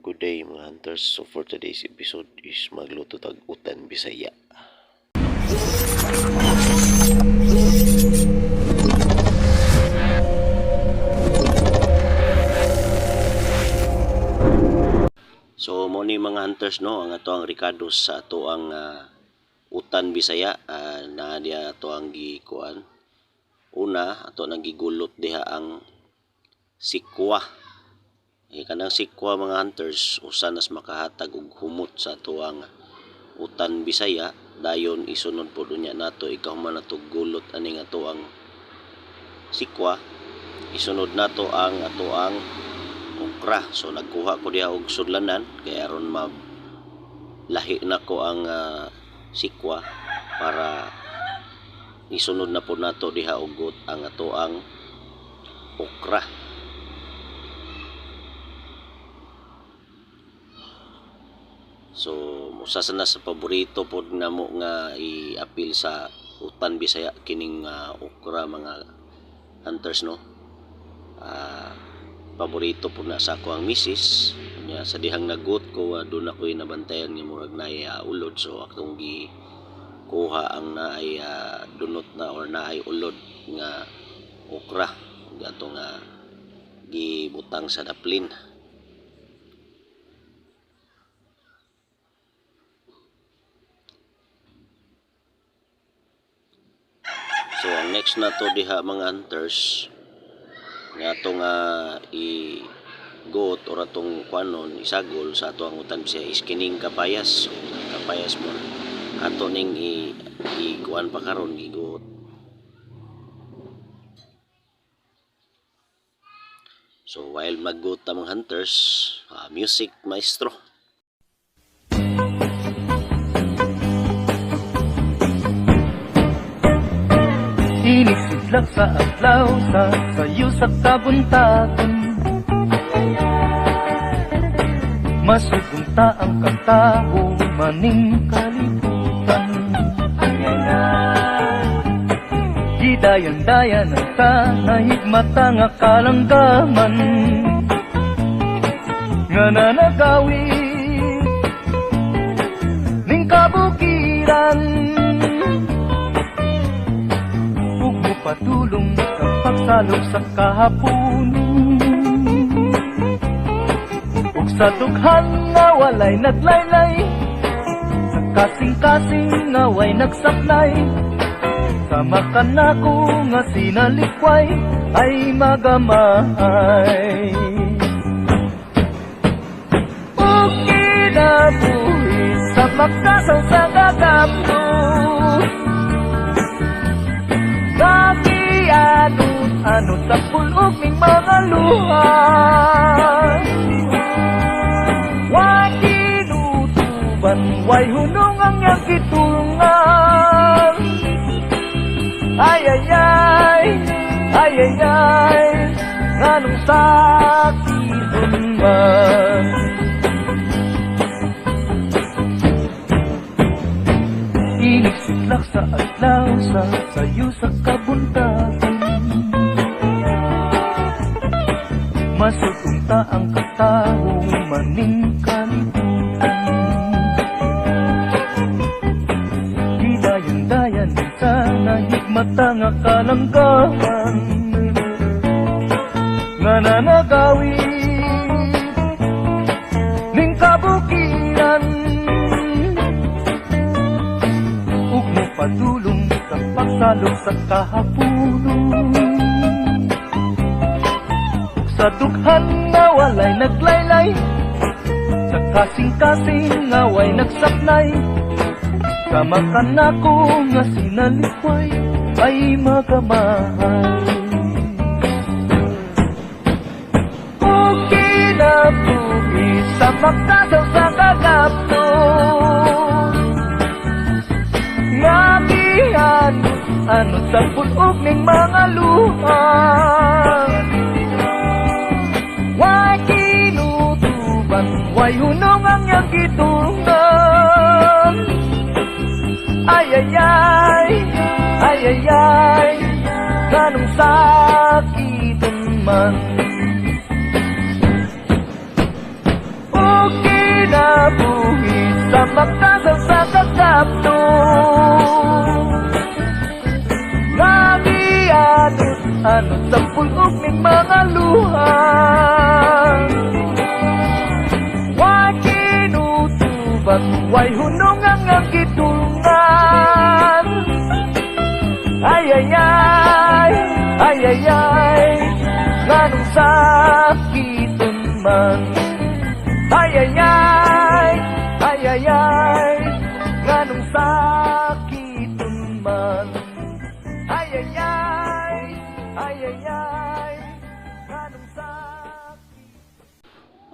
Good day mga hunters. So for today's episode is magluto tag utan Bisaya. So mo ni mga hunters no, ang ato ang Ricardo sa ato ang utan Bisaya na dia ato ang gikuan. Una ato nang gigulot diha ang sikwa. Kanang sikwa mga hunters usa nas makahatag og humot sa ato ang utan Bisaya, dayon isunod po dunya nato ikaw man nato gulot aning ato ang sikwa. Isunod nato ang ato ang okra. So nagkuha ko diha og sudlanan kay aron lahi na ko ang sikwa para isunod na po nato diha ugot ang ato ang okra. So usa na sa paborito pod namo nga i-apil sa utan Bisaya kining okra mga hunters no. Paborito po na sa ako ang misis nya sa dihang nagut ko doon ako'y nabantayan nga murag naay ulod, so akong gi kuha ang naay dunot na or naay ulod nga okra gato nga gibutang sa daplin. So ang next na to diha mga hunters nga atong i-goat or atong kuanon isagol sa ato ang utan Bisaya is kining kapayas. Kapayas mo ato ning i-kuan pa karon gigoot. So while mag-goat ta mga hunters, music maestro. Inisidlak sa adlaw sa sayo sa kabuntagon, masugunta ang katao maning kalibutan. Gidayan-dayan ang tanahigmata nga kalanggaman nga nanagawid ning kabukiran. Patulong sa pagsalog sa kahapunon, ug sa dughan nga walay naglaylay, sa kasing-kasing nga way nagsaknay, sama ka nako nga sinalikway ay magamay. Ug kinabuhi sa magkasaw sa gagapto, anot sa pulog ning mga luha, way kinutuban, way hunong ang iyang kitungan. Ay ay ay, ay ay ay, nganong sakit man. Inisidlak sa adlaw sa sayo sa kabuntagon, masugunta ang katao maning kalibutan. Gidayan-dayan sa nahigmata nga kalanggaman nga nanagawid ning kabukiran, ug mopadulong sa pagsalog sa kahapunon, sa dughan nga walay naglaylay, sa kasing-kasing nga way nagsaknay, sama ka nako nga sinalikway ay magamay. O kinabuhi sa magkasaw sa kagapto, nga gihanot anot sa pulog ning mga luha, way hunong ang iyang gitungan. Ay ay ay, ay ay ay, ganong sakitan man. O kinabuhi sa makasang sa kakapto. Nagianot ano sa pulog ng mga luha. Wakinutubag, way hunong ang gitungan. Ay ay ay, ay ay ay, nganong sakiton man. Ay ay ay, ay ay ay, nganong sakiton man. Ay ay ay, ay ay ay, nganong sakiton.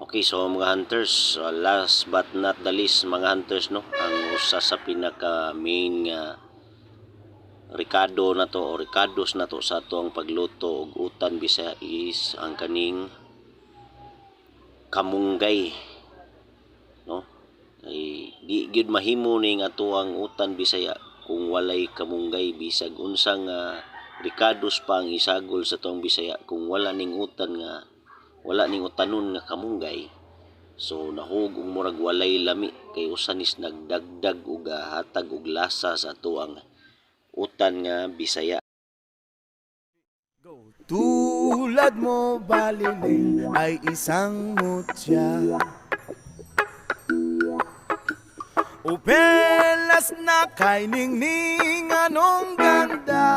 Okay, so mga hunters, last but not the least mga hunters, no, ang usa sa pinaka main nga Ricardo na to o Ricardos na to sa atong pagluto og utan Bisaya is ang kaning kamunggay, no? Ay di gyud mahimo ning atoang utan Bisaya kung walay kamunggay. Bisag unsang Ricardos pa ang isagol sa atong Bisaya kung wala ning utan nga wala ning utanon nga kamunggay. So nahug og murag walay lami kay usanis nagdagdag og hatag og lasa sa atoang utan nga Bisaya. Tulad mo baliling ay isang mutya, upelas na kay ningning anong ganda.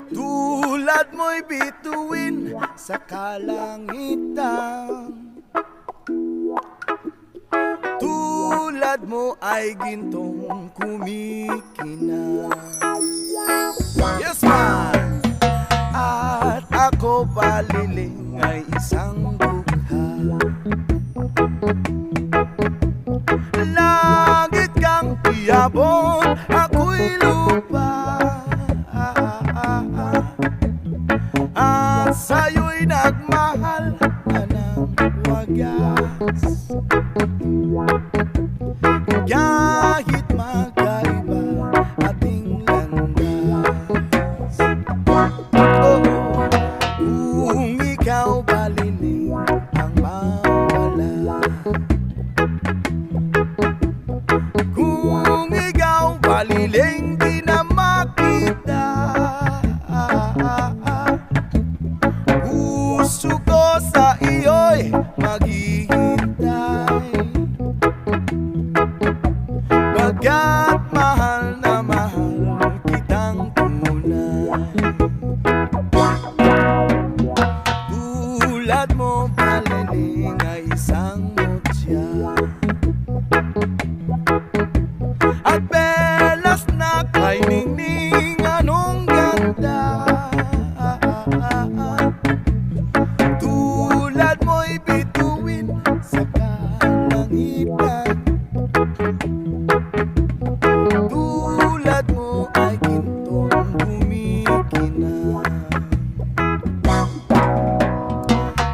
Tulad mo'y bituin sa kalangitan, tulad mo ay gintong kumikinang. Yes man! At ako baliling ay isang dukha, langit kang iabot, ako'y lupa. At sa'yo'y nagmahal ka ng wagas. Kahit magkaiba ating landas, oh, kung ikaw baliling ang mawala, kung ikaw baliling di na makita, puso ko sa iyo'y maghihintay. Pagkat mahal na mahal kitang tunay. Tulad mo baliling ay isang mutya, at belas na kay ningning anong ganda. Tulad mo'y bituin sa kalangitan, tulad mo ay gintong kumikinang.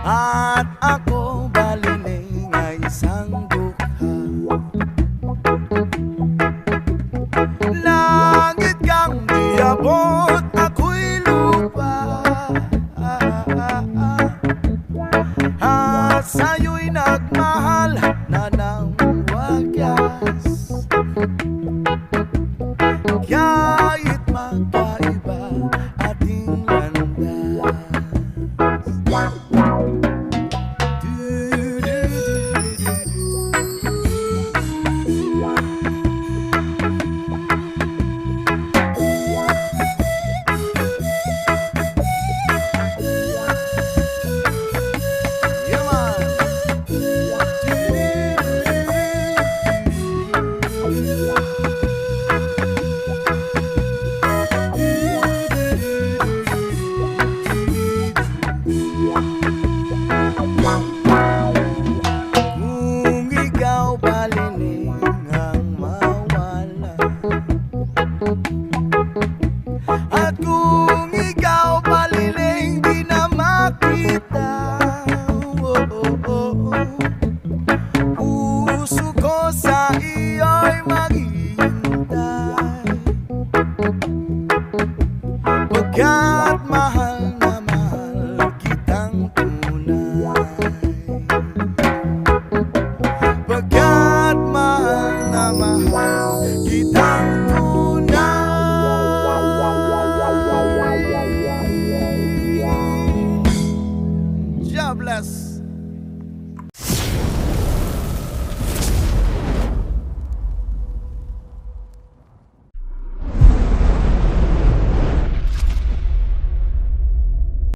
At ako baliling ay isang dukha, langit kang diabot, ako'y lupa. At sa'yo'y nagmahal na ng wagas. Kahit magkaiba ating landas. Yeah, man. kitang